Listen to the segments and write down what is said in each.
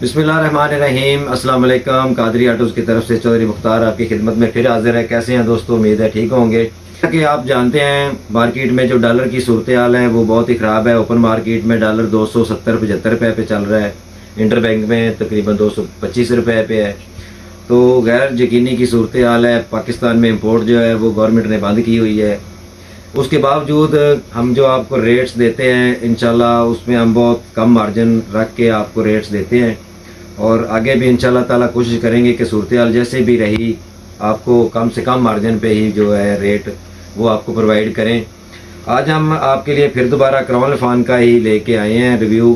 बिस्मिल्लाहिर्रहमानिर्रहीम। अस्सलाम वालेकुम। कादरी ऑटोज़ की तरफ से चौधरी मुख्तार आपकी खिदमत में फिर हाजिर है। कैसे हैं दोस्तों, उम्मीद है ठीक होंगे। कि आप जानते हैं मार्केट में जो डॉलर की सूरत हाल है वो बहुत ही ख़राब है। ओपन मार्केट में डॉलर 270-75 रुपये पे चल रहा है, इंटर बैंक में तकरीबन 225 रुपये पे है। तो गैर यकीनी की सूरत हाल है। पाकिस्तान में इंपोर्ट जो है वो गवर्नमेंट ने बंद की हुई है। उसके बावजूद हम जो आपको रेट्स देते हैं इंशाल्लाह उसमें हम बहुत कम मार्जिन रख के आपको रेट्स देते हैं, और आगे भी इंशाल्लाह ताला कोशिश करेंगे कि सूरत हाल जैसे भी रही आपको कम से कम मार्जिन पे ही जो है रेट वो आपको प्रोवाइड करें। आज हम आपके लिए फिर दोबारा क्राउन फ़ान का ही लेके आए हैं रिव्यू।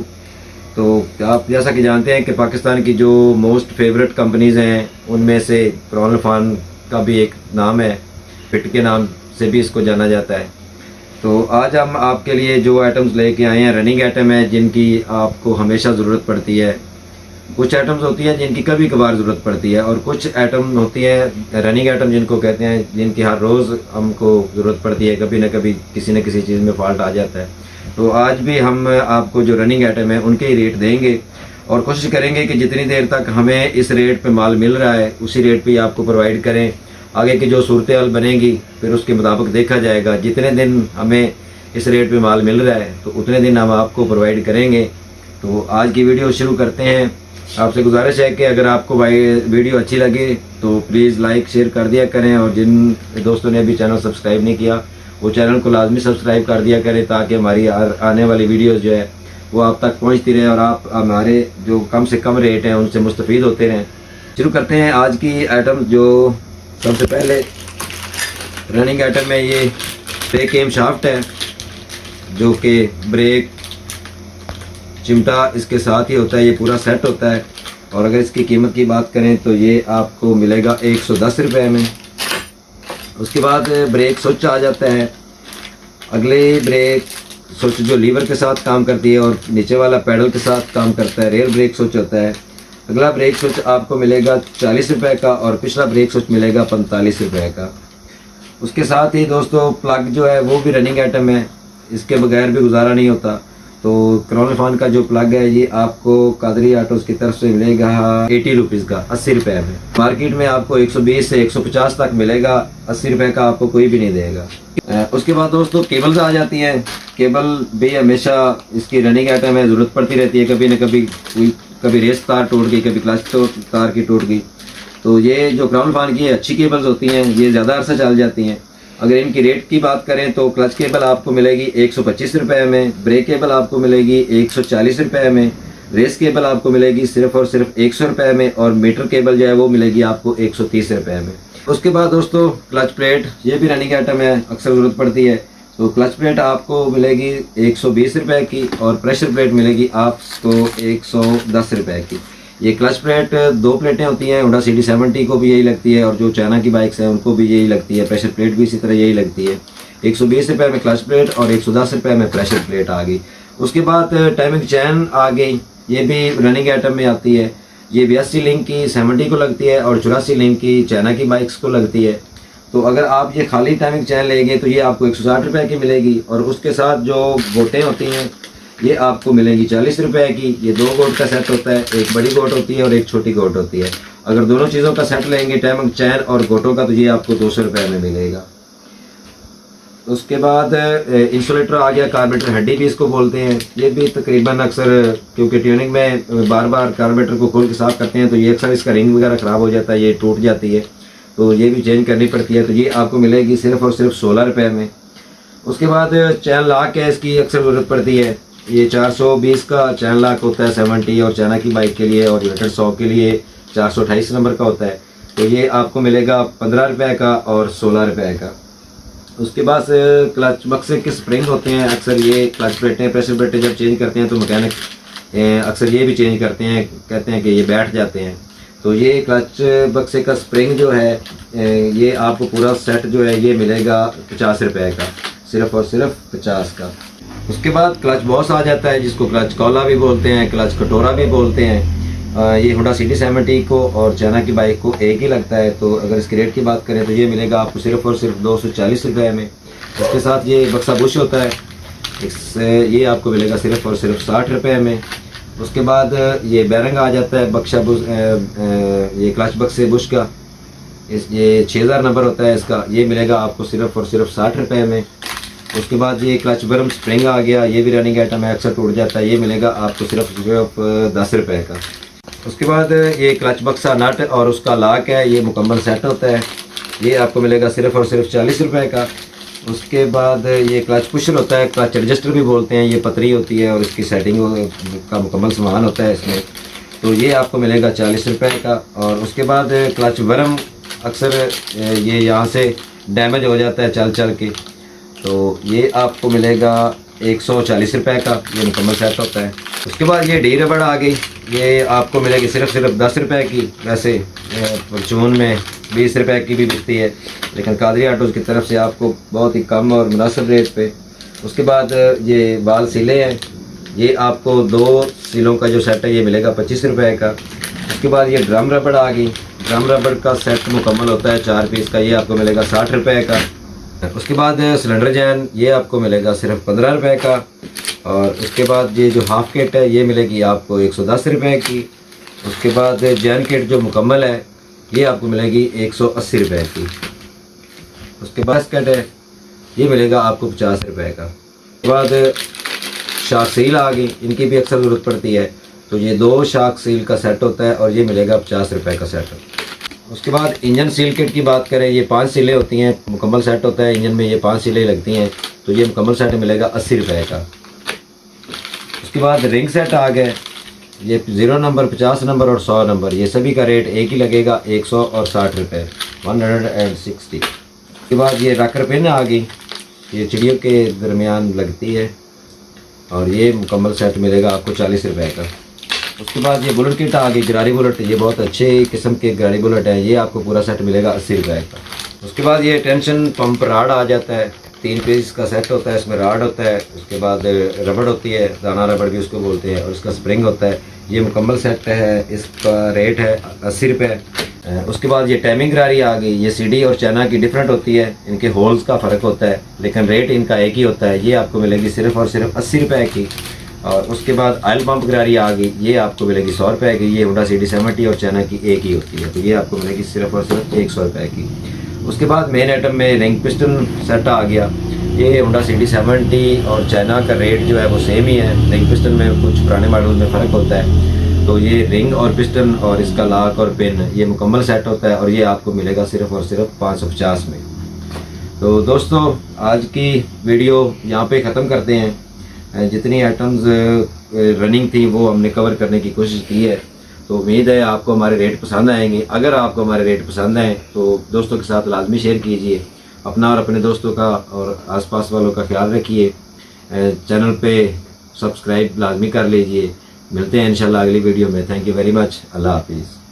तो आप जैसा कि जानते हैं कि पाकिस्तान की जो मोस्ट फेवरेट कंपनीज़ हैं उनमें से क्राउन फ़ान का भी एक नाम है, फिट के नाम से भी इसको जाना जाता है। तो आज हम आपके लिए जो आइटम्स लेके आए हैं रनिंग आइटम है जिनकी आपको हमेशा ज़रूरत पड़ती है। कुछ आइटम्स होती हैं जिनकी कभी कभार ज़रूरत पड़ती है, और कुछ आइटम होती है रनिंग आइटम जिनको कहते हैं जिनकी हर रोज़ हमको ज़रूरत पड़ती है। कभी ना कभी किसी न किसी चीज़ में फ़ॉल्ट आ जाता है। तो आज भी हम आपको जो रनिंग आइटम है उनके ही रेट देंगे, और कोशिश करेंगे कि जितनी देर तक हमें इस रेट पे माल मिल रहा है उसी रेट पे आपको प्रोवाइड करें। आगे की जो सूरत हाल बनेगी फिर उसके मुताबिक देखा जाएगा। जितने दिन हमें इस रेट पे माल मिल रहा है तो उतने दिन हम आपको प्रोवाइड करेंगे। तो आज की वीडियो शुरू करते हैं। आपसे गुजारिश है कि अगर आपको भाई वीडियो अच्छी लगे तो प्लीज़ लाइक शेयर कर दिया करें, और जिन दोस्तों ने अभी चैनल सब्सक्राइब नहीं किया वो चैनल को लाजमी सब्सक्राइब कर दिया करें, ताकि हमारी आने वाली वीडियोज़ जो है वो आप तक पहुँचती रहे और आप हमारे जो कम से कम रेट हैं उनसे मुस्तफ़ीद होते रहें। शुरू करते हैं आज की आइटम। जो सबसे पहले रनिंग आइटम में ये ब्रेक एम शाफ्ट है, जो कि ब्रेक चिमटा इसके साथ ही होता है, ये पूरा सेट होता है। और अगर इसकी कीमत की बात करें तो ये आपको मिलेगा 110 रुपये में। उसके बाद ब्रेक स्विच आ जाता है। अगले ब्रेक स्विच जो लीवर के साथ काम करती है और नीचे वाला पैडल के साथ काम करता है, रेयर ब्रेक स्विच होता है। अगला ब्रेक स्विच आपको मिलेगा 40 रुपये का, और पिछला ब्रेक स्विच मिलेगा 45 रुपये का। उसके साथ ही दोस्तों प्लग जो है वो भी रनिंग आइटम है, इसके बगैर भी गुजारा नहीं होता। तो क्राउन फ़ान का जो प्लग है ये आपको कादरी ऑटोज़ की तरफ से मिलेगा 80 रुपीज़ का, 80 रुपये में। मार्केट में आपको 120 से 150 तक मिलेगा, 80 रुपये का आपको कोई भी नहीं देगा। उसके बाद दोस्तों केबल्स आ जाती हैं। केबल भी हमेशा इसकी रनिंग आइटम है, ज़रूरत पड़ती रहती है। कभी न कभी कभी रेस तार टूट गई, कभी क्लच तार की टूट गई। तो ये जो क्राउन फ़ान की अच्छी केबल्स होती हैं ये ज़्यादा अरसा चल जाती हैं। अगर इनकी रेट की बात करें तो क्लच केबल आपको मिलेगी 125 रुपये में, ब्रेक केबल आपको मिलेगी 140 रुपये में, रेस केबल आपको मिलेगी सिर्फ और सिर्फ 100 रुपये में, और मीटर केबल जो है वो मिलेगी आपको 130 रुपये में। उसके बाद दोस्तों क्लच प्लेट, ये भी रनिंग आइटम है, अक्सर ज़रूरत पड़ती है। तो क्लच प्लेट आपको मिलेगी 120 रुपये की, और प्रेशर प्लेट मिलेगी आपको 110 रुपये की। ये क्लच प्लेट 2 प्लेटें होती हैं, होंडा CD70 को भी यही लगती है, और जो चाइना की बाइक्स हैं उनको भी यही लगती है। प्रेशर प्लेट भी इसी तरह यही लगती है। 120 रुपये में क्लच प्लेट और 110 रुपये में प्रेशर प्लेट आ गई। उसके बाद टाइमिंग चैन आ गई, ये भी रनिंग आइटम में आती है। ये 82 लिंक की 70 को लगती है, और 84 लिंक की चाइना की बाइक्स को लगती है। तो अगर आप ये खाली टाइमिंग चैन लेंगे तो ये आपको 160 रुपये की मिलेगी, और उसके साथ जो गोटें होती हैं ये आपको मिलेगी 40 रुपये की। ये 2 गोट का सेट होता है, एक बड़ी गोट होती है और एक छोटी गोट होती है। अगर दोनों चीज़ों का सेट लेंगे टाइमिंग चैन और गोटों का, तो ये आपको 200 रुपये में मिलेगा। उसके बाद इंसुलेटर आ गया, कार्बोरेटर हड्डी भी इसको बोलते हैं। ये भी तकरीबन अक्सर क्योंकि ट्यूनिंग में बार बार कार्बोरेटर को खोल के साफ़ करते हैं तो ये अक्सर इसका रिंग वगैरह ख़राब हो जाता है, ये टूट जाती है, तो ये भी चेंज करनी पड़ती है। तो ये आपको मिलेगी सिर्फ और सिर्फ 16 रुपये में। उसके बाद चैन लॉक है, इसकी अक्सर ज़रूरत पड़ती है। ये 420 का चैन लॉक होता है 70 और चाइना की बाइक के लिए, और यूनाइटेड 100 के लिए 428 नंबर का होता है। तो ये आपको मिलेगा 15 रुपये का और 16 रुपये का। उसके बाद क्लच बक्से के स्प्रिंग होते हैं। अक्सर ये क्लच प्लेटें प्रेशर प्लेटें जब चेंज करते हैं तो मैकेनिक अक्सर ये भी चेंज करते हैं, कहते हैं कि ये बैठ जाते हैं। तो ये क्लच बक्से का स्प्रिंग जो है ये आपको पूरा सेट जो है ये मिलेगा 50 रुपये का, सिर्फ और सिर्फ 50 का। उसके बाद क्लच बॉस आ जाता है, जिसको क्लच कौला भी बोलते हैं, क्लच कटोरा भी बोलते हैं। ये होंडा CD70 को और चाइना की बाइक को एक ही लगता है। तो अगर इसके रेट की बात करें तो ये मिलेगा आपको सिर्फ और सिर्फ 240 रुपये में। उसके साथ ये बक्सा बुश होता है, ये आपको मिलेगा सिर्फ और सिर्फ 60 रुपये में। उसके बाद ये बैरंग आ जाता है बक्शा बुश, ये क्लच बक्स से बुश का, ये 6000 नंबर होता है इसका, ये मिलेगा आपको सिर्फ और सिर्फ 60 रुपये में। उसके बाद ये क्लच बरम स्प्रिंग आ गया, ये भी रनिंग आइटम है, अक्सर टूट जाता है, ये मिलेगा आपको सिर्फ 10 रुपये का। उसके बाद ये क्लच बक्सा नट और उसका लॉक है, ये मुकम्मल सेट होता है, ये आपको मिलेगा सिर्फ और सिर्फ 40 रुपये का। उसके बाद ये क्लच पुशर होता है, क्लच एडजस्टर भी बोलते हैं, ये पतरी होती है और इसकी सेटिंग का मुकम्मल सामान होता है इसमें, तो ये आपको मिलेगा 40 रुपये का। और उसके बाद क्लच वर्म, अक्सर ये यहाँ से डैमेज हो जाता है चल चल के, तो ये आपको मिलेगा 140 रुपये का, ये मुकम्मल सेट होता है। उसके बाद ये डी रबड़ आ गई, ये आपको मिलेगी सिर्फ 10 रुपये की। वैसे परचून में 20 रुपये की भी बिकती है, लेकिन कादरी आटोज़ की तरफ से आपको बहुत ही कम और मुनासिब रेट पे। उसके बाद ये बाल सिले हैं, ये आपको 2 सिलों का जो सेट है ये मिलेगा 25 रुपये का। उसके बाद ये ड्रम रबड़ आ गई, ड्रम रबड़ का सेट मुकम्मल होता है 4 पीस का, ये आपको मिलेगा 60 रुपये का। उसके बाद सिलेंडर जैन, ये आपको मिलेगा सिर्फ 15 रुपये का। और उसके बाद ये जो हाफ किट है ये मिलेगी आपको 110 रुपये की। उसके बाद जैन किट जो मुकम्मल है ये आपको मिलेगी 180 रुपये की। उसके बाद स्कट है, ये मिलेगा आपको 50 रुपये का। उसके बाद शार्क सील आ गई, इनकी भी अक्सर ज़रूरत पड़ती है, तो ये 2 शार्क सील का सेट होता है और ये मिलेगा 50 रुपये का सेट। उसके बाद इंजन सील किट की बात करें, ये 5 सीलें होती हैं, मुकम्मल सेट होता है इंजन में, ये 5 सीलें लगती हैं, तो ये मुकम्मल सेट मिलेगा 80 रुपये का। उसके बाद रिंग सेट आ गए, ये 0 नंबर, 50 नंबर और 100 नंबर, ये सभी का रेट एक ही लगेगा, 100 और 60 रुपये, 160। उसके बाद ये रकर पिन आ गई, ये चिड़ियों के दरमियान लगती है और ये मुकम्मल सेट मिलेगा आपको 40 रुपये का। उसके बाद ये बुलेट किट आ गई, गरारी बुलेट, ये बहुत अच्छे किस्म के गरारी बुलेट है, ये आपको पूरा सेट मिलेगा 80 रुपये का। उसके बाद ये टेंशन पंप राड आ जाता है, 3 पीस का सेट होता है, इसमें राड होता है, उसके बाद रबड़ होती है, दाना रबड़ भी उसको बोलते हैं, और इसका स्प्रिंग होता है, ये मुकम्मल सेट है, इसका रेट है 80 रुपये। उसके बाद ये टाइमिंग गरारी आ गई, ये सीडी और चाइना की डिफरेंट होती है, इनके होल्स का फ़र्क होता है, लेकिन रेट इनका एक ही होता है, ये आपको मिलेगी सिर्फ और सिर्फ 80 रुपये की। और उसके बाद ऑयल पंप गरारी आ गई, ये आपको मिलेगी 100 रुपये की, ये होंडा CD70 और चाइना की एक ही होती है, तो ये आपको मिलेगी सिर्फ और सिर्फ 100 रुपये की। उसके बाद मेन आइटम में रिंग पिस्टन सेट आ गया, ये होंडा CD70 और चाइना का रेट जो है वो सेम ही है, रिंग पिस्टन में कुछ पुराने मॉडल में फ़र्क होता है, तो ये रिंग और पिस्टन और इसका लॉक और पिन ये मुकम्मल सेट होता है और ये आपको मिलेगा सिर्फ और सिर्फ 550 में। तो दोस्तों आज की वीडियो यहाँ पे ख़त्म करते हैं, जितनी आइटम्स रनिंग थी वो हमने कवर करने की कोशिश की है, तो उम्मीद है आपको हमारे रेट पसंद आएंगे। अगर आपको हमारे रेट पसंद आए तो दोस्तों के साथ लाजमी शेयर कीजिए, अपना और अपने दोस्तों का और आसपास वालों का ख्याल रखिए, चैनल पे सब्सक्राइब लाजमी कर लीजिए। मिलते हैं इंशाल्लाह अगली वीडियो में। Thank you very much. अल्लाह हाफिज़।